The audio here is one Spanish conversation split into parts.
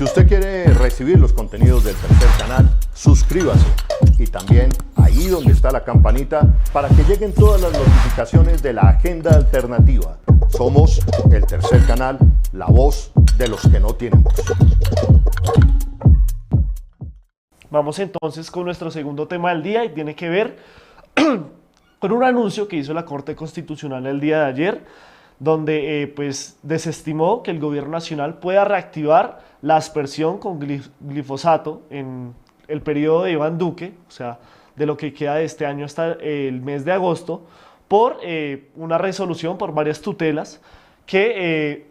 Si usted quiere recibir los contenidos del Tercer Canal, suscríbase y también ahí donde está la campanita para que lleguen todas las notificaciones de la agenda alternativa. Somos el Tercer Canal, la voz de los que no tienen voz. Vamos entonces con nuestro segundo tema del día y tiene que ver con un anuncio que hizo la Corte Constitucional el día de ayer, donde pues desestimó que el gobierno nacional pueda reactivar la aspersión con glifosato en el periodo de Iván Duque, o sea, de lo que queda de este año hasta el mes de agosto, por una resolución, por varias tutelas que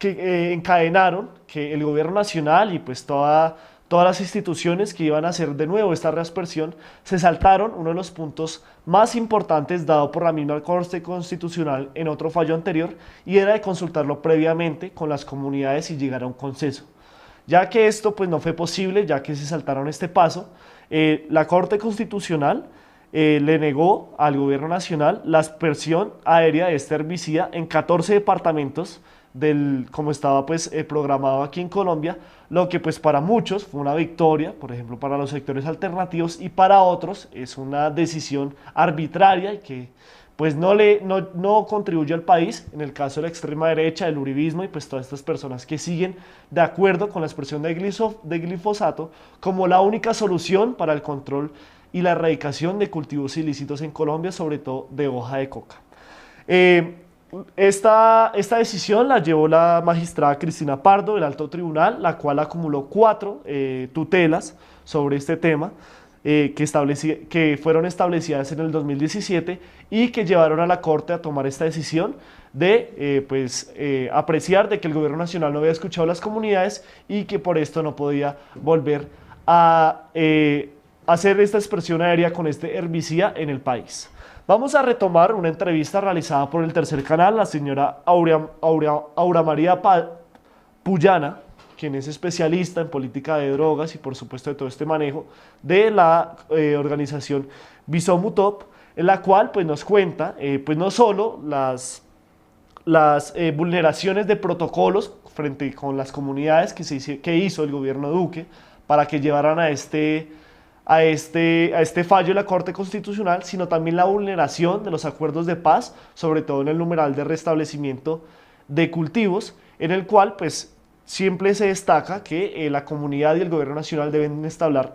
encadenaron que el gobierno nacional y pues todas las instituciones que iban a hacer de nuevo esta reaspersión se saltaron uno de los puntos más importantes dado por la misma Corte Constitucional en otro fallo anterior, y era de consultarlo previamente con las comunidades y llegar a un consenso. Ya que esto pues no fue posible, ya que se saltaron este paso, la Corte Constitucional le negó al gobierno nacional la aspersión aérea de este herbicida en 14 departamentos como estaba pues programado aquí en Colombia, lo que pues para muchos fue una victoria, por ejemplo para los sectores alternativos, y para otros es una decisión arbitraria y que pues no contribuye al país, en el caso de la extrema derecha, el uribismo y pues todas estas personas que siguen de acuerdo con la expresión de glifosato como la única solución para el control y la erradicación de cultivos ilícitos en Colombia, sobre todo de hoja de coca. Esta decisión la llevó la magistrada Cristina Pardo del Alto Tribunal, la cual acumuló 4 tutelas sobre este tema que fueron establecidas en el 2017 y que llevaron a la Corte a tomar esta decisión de apreciar de que el gobierno nacional no había escuchado a las comunidades y que por esto no podía volver a hacer esta expresión aérea con este herbicida en el país. Vamos a retomar una entrevista realizada por el Tercer Canal, la señora Aura María Puyana, quien es especialista en política de drogas y por supuesto de todo este manejo de la organización Bisomutop, en la cual pues nos cuenta pues no solo las vulneraciones de protocolos frente con las comunidades que hizo el gobierno Duque para que llevaran a este fallo de la Corte Constitucional, sino también la vulneración de los acuerdos de paz, sobre todo en el numeral de restablecimiento de cultivos, en el cual pues siempre se destaca que la comunidad y el gobierno nacional deben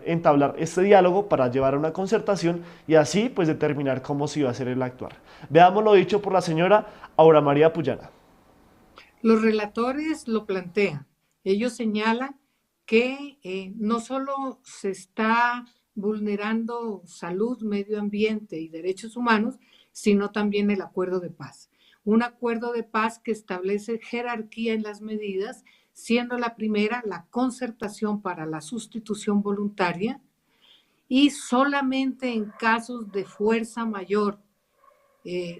entablar este diálogo para llevar a una concertación y así pues determinar cómo se iba a hacer el actuar. Veamos lo dicho por la señora Aura María Puyana. Los relatores lo plantean. Ellos señalan que no solo se está vulnerando salud, medio ambiente y derechos humanos, sino también el acuerdo de paz. Un acuerdo de paz que establece jerarquía en las medidas, siendo la primera la concertación para la sustitución voluntaria y solamente en casos de fuerza mayor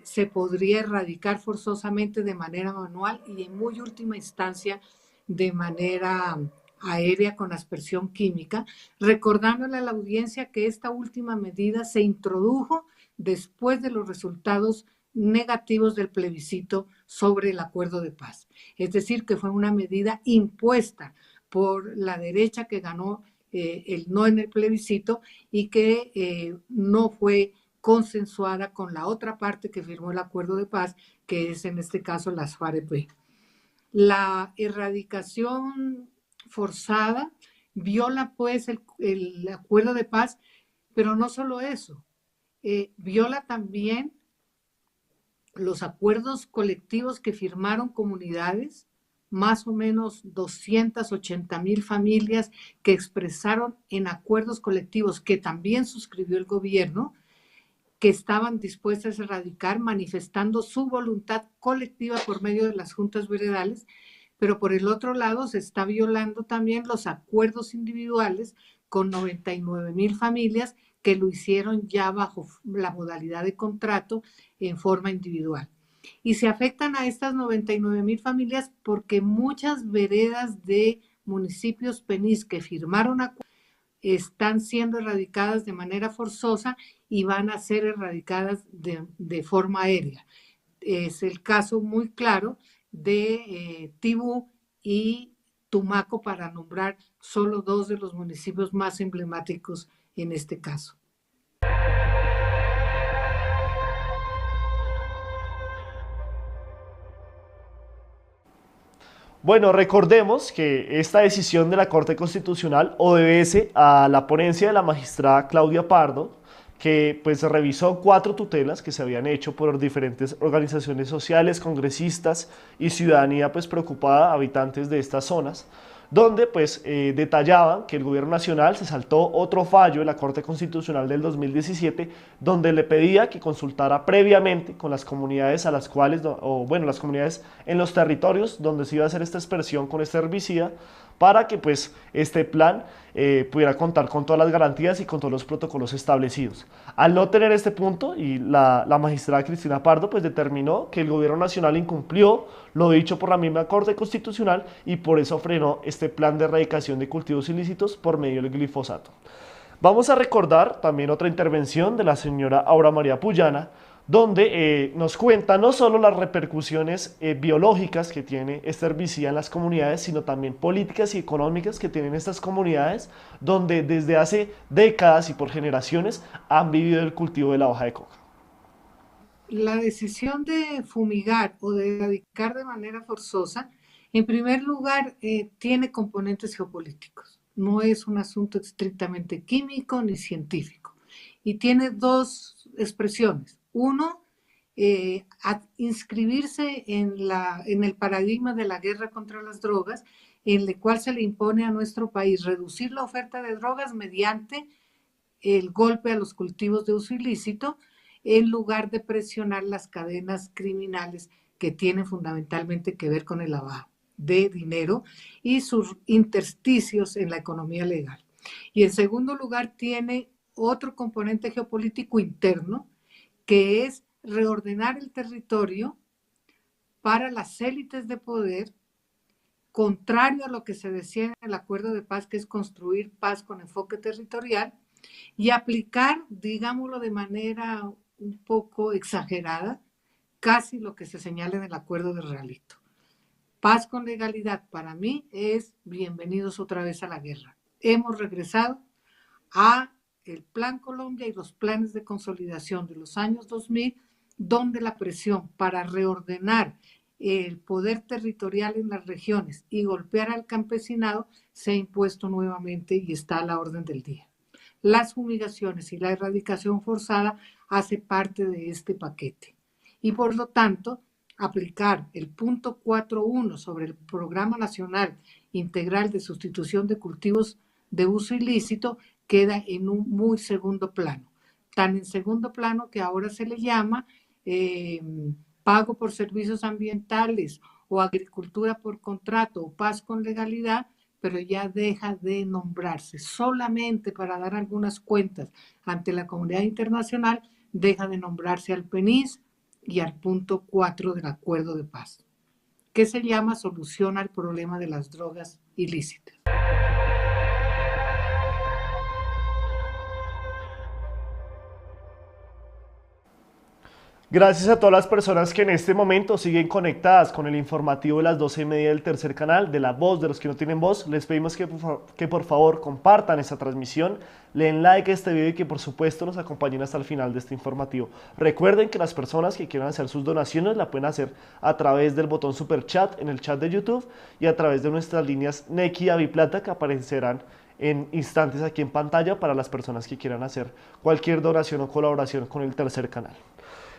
se podría erradicar forzosamente de manera manual y en muy última instancia de manera aérea con aspersión química, recordándole a la audiencia que esta última medida se introdujo después de los resultados negativos del plebiscito sobre el acuerdo de paz. Es decir, que fue una medida impuesta por la derecha que ganó el no en el plebiscito y que no fue consensuada con la otra parte que firmó el acuerdo de paz, que es en este caso las FARC-EP. La erradicación forzada viola pues el acuerdo de paz, pero no solo eso, viola también los acuerdos colectivos que firmaron comunidades, más o menos 280,000 familias que expresaron en acuerdos colectivos que también suscribió el gobierno, que estaban dispuestas a erradicar, manifestando su voluntad colectiva por medio de las juntas veredales, pero por el otro lado se está violando también los acuerdos individuales con 99,000 familias que lo hicieron ya bajo la modalidad de contrato en forma individual. Y se afectan a estas 99,000 familias porque muchas veredas de municipios PENIS que firmaron acuerdos están siendo erradicadas de manera forzosa y van a ser erradicadas de forma aérea. Es el caso muy claro de Tibú y Tumaco, para nombrar solo dos de los municipios más emblemáticos en este caso. Bueno, recordemos que esta decisión de la Corte Constitucional obedece a la ponencia de la magistrada Claudia Pardo, que pues revisó 4 tutelas que se habían hecho por diferentes organizaciones sociales, congresistas y ciudadanía pues preocupada, habitantes de estas zonas, donde pues detallaban que el gobierno nacional se saltó otro fallo de la Corte Constitucional del 2017, donde le pedía que consultara previamente con las comunidades a las cuales, o bueno, las comunidades en los territorios donde se iba a hacer esta aspersión con este herbicida, para que pues este plan pudiera contar con todas las garantías y con todos los protocolos establecidos. Al no tener este punto, y la magistrada Cristina Pardo pues determinó que el gobierno nacional incumplió lo dicho por la misma Corte Constitucional y por eso frenó este plan de erradicación de cultivos ilícitos por medio del glifosato. Vamos a recordar también otra intervención de la señora Aura María Puyana, donde nos cuenta no solo las repercusiones biológicas que tiene este herbicida en las comunidades, sino también políticas y económicas que tienen estas comunidades, donde desde hace décadas y por generaciones han vivido el cultivo de la hoja de coca. La decisión de fumigar o de erradicar de manera forzosa, en primer lugar, tiene componentes geopolíticos. No es un asunto estrictamente químico ni científico. Y tiene dos expresiones. Uno, inscribirse en el paradigma de la guerra contra las drogas, en el cual se le impone a nuestro país reducir la oferta de drogas mediante el golpe a los cultivos de uso ilícito, en lugar de presionar las cadenas criminales que tienen fundamentalmente que ver con el lavado de dinero y sus intersticios en la economía legal. Y en segundo lugar, tiene otro componente geopolítico interno, que es reordenar el territorio para las élites de poder, contrario a lo que se decía en el acuerdo de paz, que es construir paz con enfoque territorial, y aplicar, digámoslo de manera un poco exagerada, casi lo que se señala en el acuerdo de Realito. Paz con legalidad para mí es bienvenidos otra vez a la guerra. Hemos regresado a el Plan Colombia y los planes de consolidación de los años 2000, donde la presión para reordenar el poder territorial en las regiones y golpear al campesinado se ha impuesto nuevamente y está a la orden del día. Las fumigaciones y la erradicación forzada hace parte de este paquete. Y por lo tanto, aplicar el punto 4.1 sobre el Programa Nacional Integral de Sustitución de Cultivos de Uso Ilícito queda en un muy segundo plano. Tan en segundo plano que ahora se le llama pago por servicios ambientales o agricultura por contrato o paz con legalidad, pero ya deja de nombrarse. Solamente para dar algunas cuentas ante la comunidad internacional, deja de nombrarse al PENIS y al punto 4 del acuerdo de paz, que se llama solución al problema de las drogas ilícitas. Gracias a todas las personas que en este momento siguen conectadas con el informativo de las 12:30 del Tercer Canal, de La Voz de los que no tienen voz. Les pedimos que por favor compartan esta transmisión, le den like a este video y que por supuesto nos acompañen hasta el final de este informativo. Recuerden que las personas que quieran hacer sus donaciones la pueden hacer a través del botón Super Chat en el chat de YouTube y a través de nuestras líneas Nequi y Aviplata, que aparecerán en instantes aquí en pantalla para las personas que quieran hacer cualquier donación o colaboración con el Tercer Canal.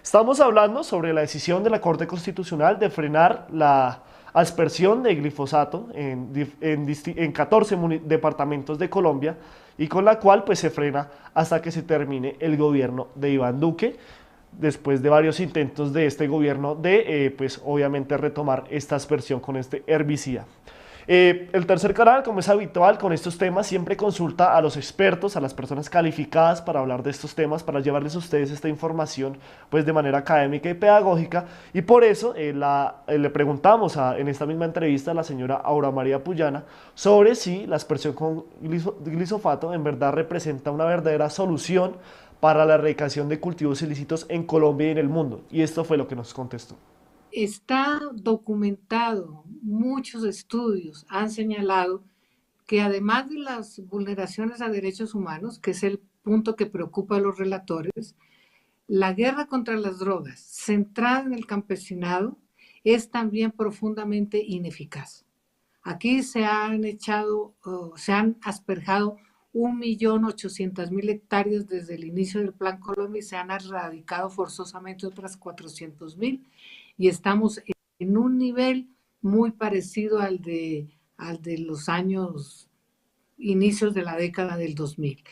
Estamos hablando sobre la decisión de la Corte Constitucional de frenar la aspersión de glifosato en 14 departamentos de Colombia, y con la cual pues se frena hasta que se termine el gobierno de Iván Duque, después de varios intentos de este gobierno de pues obviamente retomar esta aspersión con este herbicida. El Tercer Canal, como es habitual con estos temas, siempre consulta a los expertos, a las personas calificadas para hablar de estos temas, para llevarles a ustedes esta información pues de manera académica y pedagógica, y por eso le preguntamos en esta misma entrevista a la señora Aura María Puyana sobre si la aspersión con glifosato en verdad representa una verdadera solución para la erradicación de cultivos ilícitos en Colombia y en el mundo, y esto fue lo que nos contestó. Está documentado, muchos estudios han señalado que además de las vulneraciones a derechos humanos, que es el punto que preocupa a los relatores, la guerra contra las drogas, centrada en el campesinado, es también profundamente ineficaz. Aquí se han asperjado 1.800.000 hectáreas desde el inicio del Plan Colombia y se han erradicado forzosamente otras 400.000 y estamos en un nivel muy parecido al de los años inicios de la década del 2000,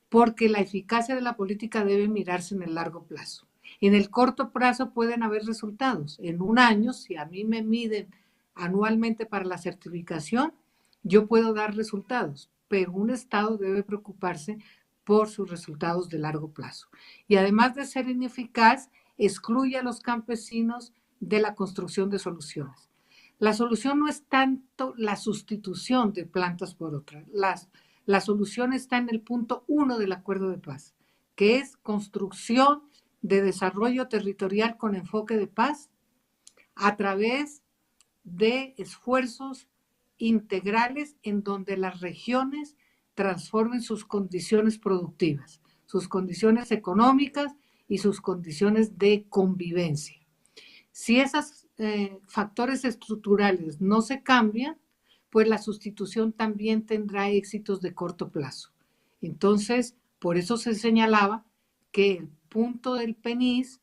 porque la eficacia de la política debe mirarse en el largo plazo. En el corto plazo pueden haber resultados. En un año, si a mí me miden anualmente para la certificación, yo puedo dar resultados, pero un Estado debe preocuparse por sus resultados de largo plazo. Y además de ser ineficaz, excluye a los campesinos de la construcción de soluciones. La solución no es tanto la sustitución de plantas por otras. La solución está en el punto 1 del acuerdo de paz, que es construcción de desarrollo territorial con enfoque de paz a través de esfuerzos integrales en donde las regiones transformen sus condiciones productivas, sus condiciones económicas y sus condiciones de convivencia. Si esos factores estructurales no se cambian, pues la sustitución también tendrá éxitos de corto plazo. Entonces, por eso se señalaba que el punto del PENIS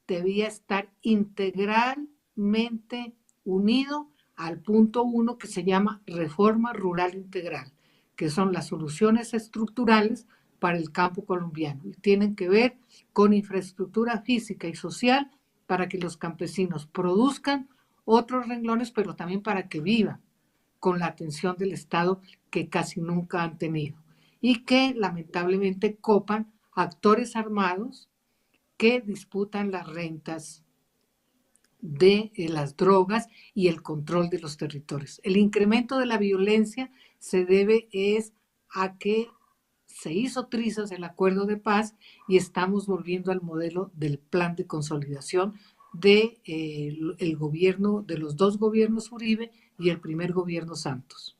debía estar integralmente unido al punto 1 que se llama reforma rural integral, que son las soluciones estructurales para el campo colombiano y tienen que ver con infraestructura física y social para que los campesinos produzcan otros renglones, pero también para que vivan con la atención del Estado que casi nunca han tenido y que lamentablemente copan actores armados que disputan las rentas de las drogas y el control de los territorios. El incremento de la violencia se debe a que se hizo trizas el acuerdo de paz y estamos volviendo al modelo del plan de consolidación de el gobierno, de los dos gobiernos Uribe y el primer gobierno Santos.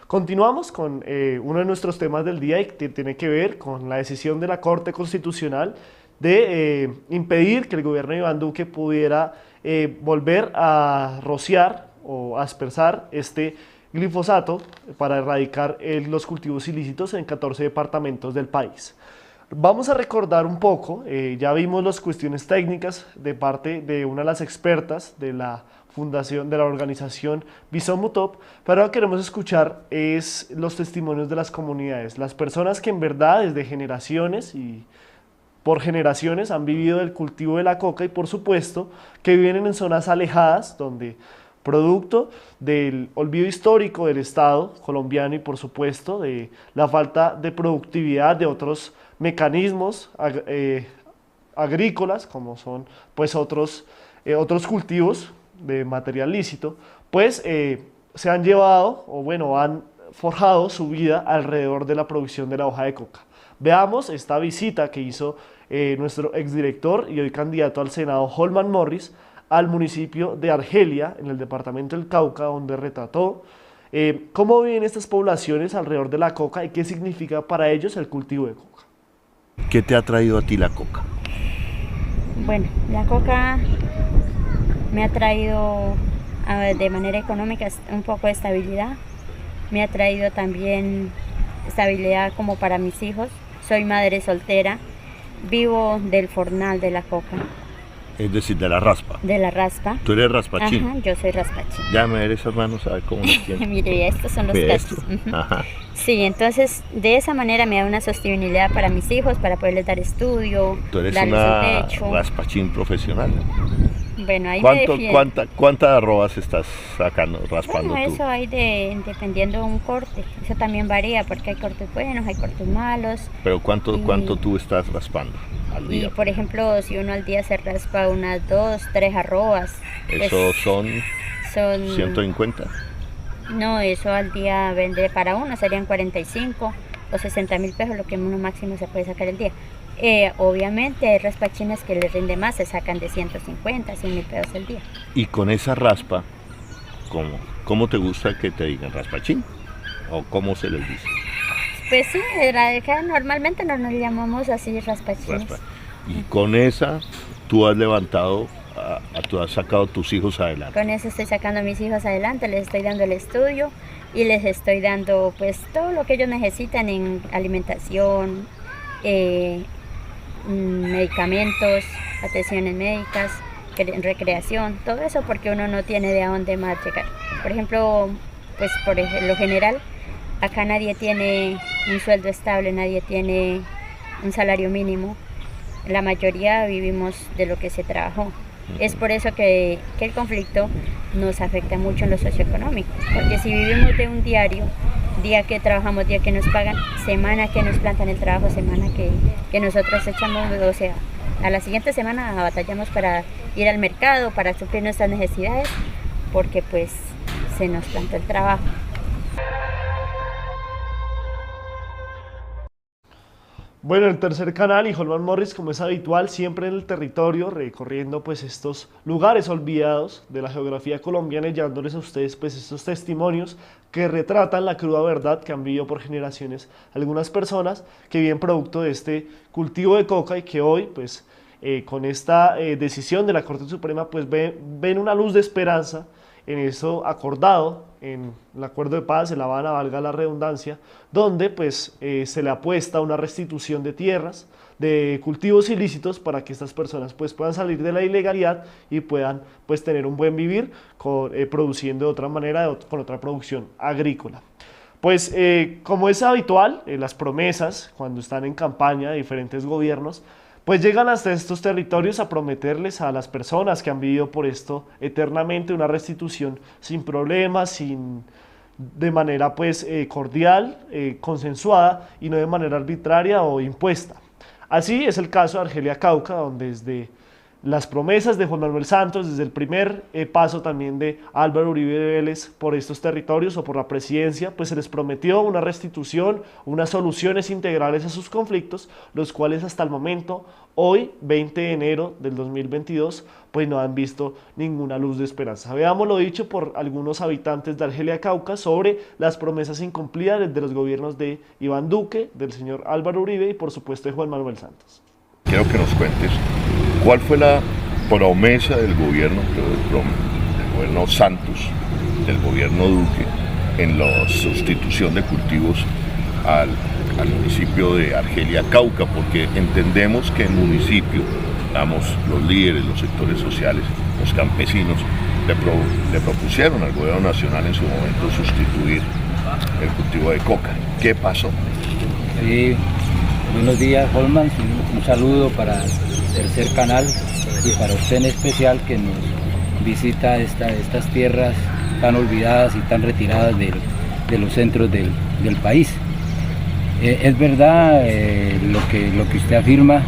Continuamos con uno de nuestros temas del día y que tiene que ver con la decisión de la Corte Constitucional de impedir que el gobierno de Iván Duque pudiera volver a rociar o aspersar este glifosato para erradicar los cultivos ilícitos en 14 departamentos del país. Vamos a recordar un poco, ya vimos las cuestiones técnicas de parte de una de las expertas de la fundación, de la organización Bisomutop, pero ahora queremos escuchar los testimonios de las comunidades, las personas que en verdad desde generaciones y por generaciones han vivido del cultivo de la coca y por supuesto que viven en zonas alejadas donde producto del olvido histórico del Estado colombiano y por supuesto de la falta de productividad de otros mecanismos agrícolas como son pues otros cultivos de material lícito, pues se han llevado o bueno han forjado su vida alrededor de la producción de la hoja de coca. Veamos esta visita que hizo nuestro exdirector y hoy candidato al Senado Holman Morris al municipio de Argelia, en el departamento del Cauca, donde retrató cómo viven estas poblaciones alrededor de la coca y qué significa para ellos el cultivo de coca. ¿Qué te ha traído a ti la coca? Bueno, la coca me ha traído de manera económica un poco de estabilidad, me ha traído también estabilidad como para mis hijos. Soy madre soltera, vivo del fornal de la coca. Es decir, de la raspa. De la raspa. ¿Tú eres raspachín? Ajá, yo soy raspachín. Ya me eres hermano, ¿sabes cómo nos tiene? Mire, estos son los cachos. Ajá. Sí, entonces de esa manera me da una sostenibilidad para mis hijos, para poderles dar estudio, Tú eres darles una un techo. raspachín profesional. Bueno, ahí me defiendo. ¿Cuántas arrobas estás sacando, raspando bueno, tú? eso hay dependiendo de un corte. Eso también varía porque hay cortes buenos, hay cortes malos. Pero ¿cuánto tú estás raspando al día? Y por ejemplo, si uno al día se raspa unas 2, 3 arrobas. ¿Eso pues, son 150? No, eso al día vende para uno, serían 45. o 60.000 pesos, lo que uno máximo se puede sacar el día. Obviamente hay raspachines que les rinde más, se sacan de 150, 100.000 pesos el día. Y con esa raspa, ¿cómo te gusta que te digan? ¿Raspachín? ¿O cómo se les dice? Pues sí, normalmente no nos llamamos así raspachines. Y con esa tú has levantado, tú has sacado a tus hijos adelante. Con eso estoy sacando a mis hijos adelante, les estoy dando el estudio y les estoy dando pues todo lo que ellos necesitan en alimentación, medicamentos, atenciones médicas, recreación, todo eso, porque uno no tiene de a dónde más llegar. Por ejemplo, pues por lo general, acá nadie tiene un sueldo estable, nadie tiene un salario mínimo. La mayoría vivimos de lo que se trabajó. Es por eso que el conflicto nos afecta mucho en lo socioeconómico, porque si vivimos de un diario, día que trabajamos, día que nos pagan, semana que nos plantan el trabajo, semana que nosotros echamos, o sea, a la siguiente semana batallamos para ir al mercado, para suplir nuestras necesidades, porque pues se nos plantó el trabajo. Bueno, el tercer canal y Holman Morris, como es habitual, siempre en el territorio, recorriendo pues estos lugares olvidados de la geografía colombiana y llevándoles a ustedes pues estos testimonios que retratan la cruda verdad que han vivido por generaciones algunas personas que viven producto de este cultivo de coca y que hoy pues con esta decisión de la Corte Suprema pues ven una luz de esperanza en eso acordado en el acuerdo de paz de La Habana, valga la redundancia, donde pues se le apuesta a una restitución de tierras, de cultivos ilícitos para que estas personas pues puedan salir de la ilegalidad y puedan pues tener un buen vivir produciendo de otra manera, con otra producción agrícola. Pues como es habitual, las promesas cuando están en campaña de diferentes gobiernos pues llegan hasta estos territorios a prometerles a las personas que han vivido por esto eternamente una restitución sin problemas, de manera pues cordial, consensuada y no de manera arbitraria o impuesta. Así es el caso de Argelia Cauca, donde desde las promesas de Juan Manuel Santos, desde el primer paso también de Álvaro Uribe Vélez por estos territorios o por la presidencia, pues se les prometió una restitución, unas soluciones integrales a sus conflictos, los cuales hasta el momento, hoy 20 de enero del 2022, pues no han visto ninguna luz de esperanza. Veamos lo dicho por algunos habitantes de Argelia Cauca sobre las promesas incumplidas de los gobiernos de Iván Duque, del señor Álvaro Uribe y por supuesto de Juan Manuel Santos. Quiero que nos cuentes cuál fue la promesa del gobierno Santos, del gobierno Duque, en la sustitución de cultivos al municipio de Argelia Cauca, porque entendemos que el municipio, los líderes, los sectores sociales, los campesinos, le propusieron al gobierno nacional en su momento sustituir el cultivo de coca. ¿Qué pasó? Sí. Buenos días, Holman, un saludo para el tercer canal y para usted en especial que nos visita estas tierras tan olvidadas y tan retiradas de los centros del país. Es verdad lo que usted afirma,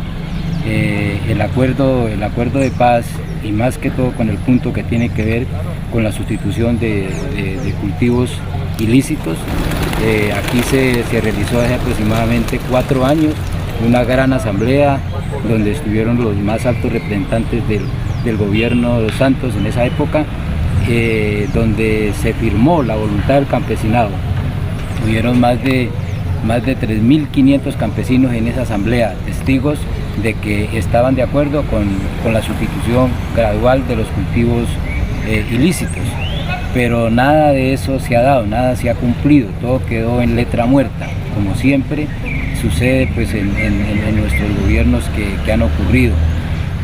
el acuerdo de paz y más que todo con el punto que tiene que ver con la sustitución de cultivos ilícitos. Aquí se realizó hace aproximadamente 4 años una gran asamblea donde estuvieron los más altos representantes del gobierno de Santos en esa época, donde se firmó la voluntad del campesinado. Hubieron más de 3.500 campesinos en esa asamblea, testigos de que estaban de acuerdo con la sustitución gradual de los cultivos ilícitos. Pero nada de eso se ha dado, nada se ha cumplido, todo quedó en letra muerta, como siempre sucede pues en nuestros gobiernos que han ocurrido.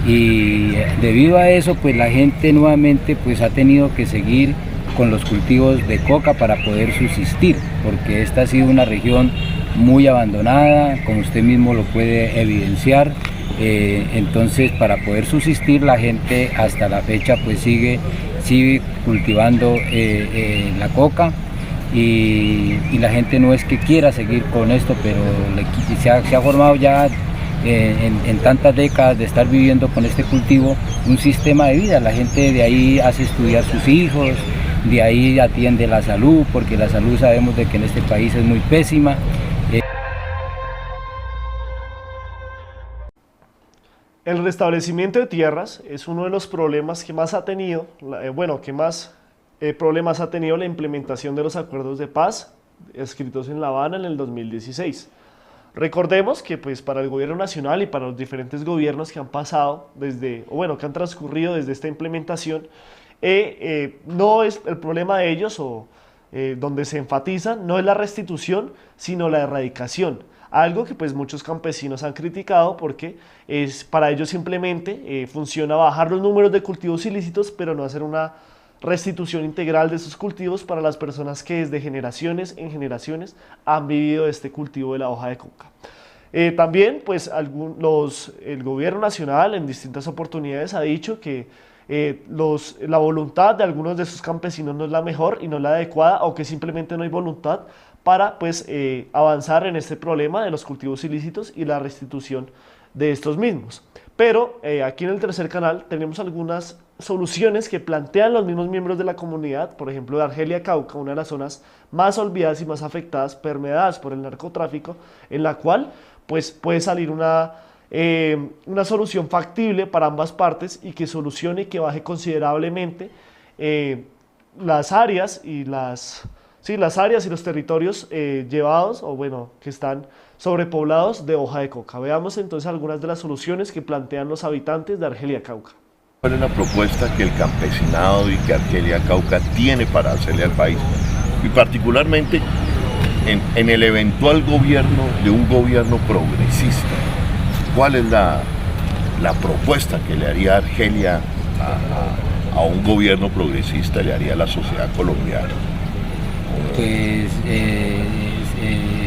Y debido a eso pues la gente nuevamente pues ha tenido que seguir con los cultivos de coca para poder subsistir, porque esta ha sido una región muy abandonada, como usted mismo lo puede evidenciar. Entonces para poder subsistir la gente hasta la fecha pues sigue cultivando la coca y la gente no es que quiera seguir con esto, pero se ha formado ya en tantas décadas de estar viviendo con este cultivo un sistema de vida. La gente de ahí hace estudiar sus hijos, de ahí atiende la salud, porque la salud sabemos de que en este país es muy pésima. El restablecimiento de tierras es uno de los problemas que más ha tenido, problemas ha tenido la implementación de los acuerdos de paz escritos en La Habana en el 2016. Recordemos que pues para el gobierno nacional y para los diferentes gobiernos que han pasado que han transcurrido desde esta implementación, no es el problema de ellos donde se enfatiza, no es la restitución, sino la erradicación. Algo que pues muchos campesinos han criticado porque para ellos simplemente funciona bajar los números de cultivos ilícitos, pero no hacer una restitución integral de esos cultivos para las personas que desde generaciones en generaciones han vivido este cultivo de la hoja de coca. También pues el gobierno nacional en distintas oportunidades ha dicho que la voluntad de algunos de sus campesinos no es la mejor y no es la adecuada, o que simplemente no hay voluntad para avanzar en este problema de los cultivos ilícitos y la restitución de estos mismos. Pero aquí en el tercer canal tenemos algunas soluciones que plantean los mismos miembros de la comunidad, por ejemplo de Argelia Cauca, una de las zonas más olvidadas y más afectadas, permeadas por el narcotráfico, en la cual pues puede salir una solución factible para ambas partes y que solucione y que baje considerablemente las áreas y los territorios que están sobrepoblados de hoja de coca. Veamos entonces algunas de las soluciones que plantean los habitantes de Argelia Cauca. ¿Cuál es la propuesta que el campesinado y que Argelia Cauca tiene para hacerle al país? Y particularmente en el eventual gobierno de un gobierno progresista. ¿Cuál es la propuesta que le haría Argelia a un gobierno progresista, le haría a la sociedad colombiana? Pues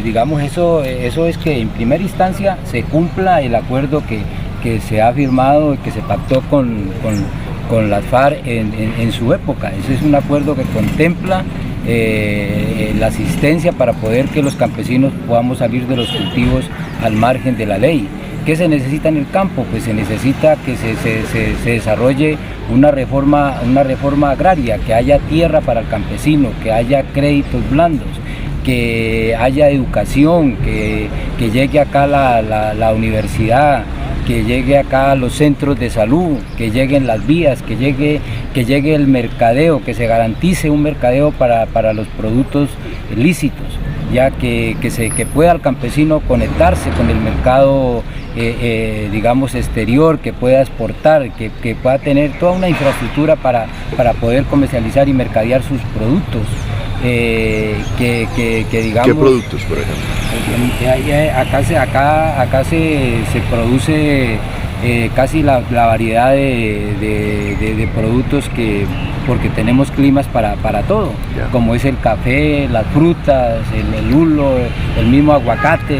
digamos eso es que en primera instancia se cumpla el acuerdo que se ha firmado y que se pactó con las FARC en su época. Ese es un acuerdo que contempla la asistencia para poder que los campesinos podamos salir de los cultivos al margen de la ley. ¿Qué se necesita en el campo? Pues se necesita que se desarrolle una reforma agraria, que haya tierra para el campesino, que haya créditos blandos, que haya educación, que llegue acá la universidad, que llegue acá los centros de salud, que lleguen las vías, que llegue el mercadeo, que se garantice un mercadeo para los productos lícitos, ya que pueda el campesino conectarse con el mercado exterior, que pueda exportar, que pueda tener toda una infraestructura para poder comercializar y mercadear sus productos. Digamos, ¿qué productos, por ejemplo? Acá se produce casi la variedad de productos porque tenemos climas para todo, como es el café, las frutas, el lulo, el mismo aguacate.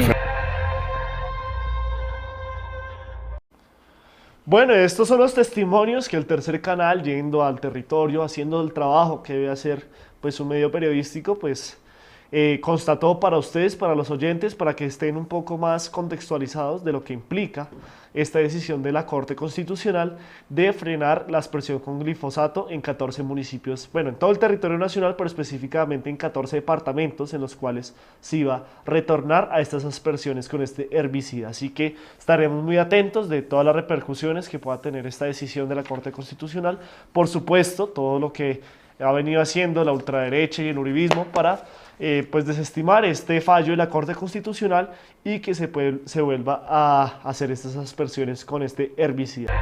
Bueno, estos son los testimonios que el tercer canal, yendo al territorio, haciendo el trabajo que debe hacer pues un medio periodístico, constató para ustedes, para los oyentes, para que estén un poco más contextualizados de lo que implica esta decisión de la Corte Constitucional de frenar la aspersión con glifosato en 14 municipios, en todo el territorio nacional, pero específicamente en 14 departamentos en los cuales se iba a retornar a estas aspersiones con este herbicida. Así que estaremos muy atentos de todas las repercusiones que pueda tener esta decisión de la Corte Constitucional. Por supuesto, todo lo que ha venido haciendo la ultraderecha y el uribismo para desestimar este fallo de la Corte Constitucional y que se vuelva a hacer estas aspersiones con este herbicida.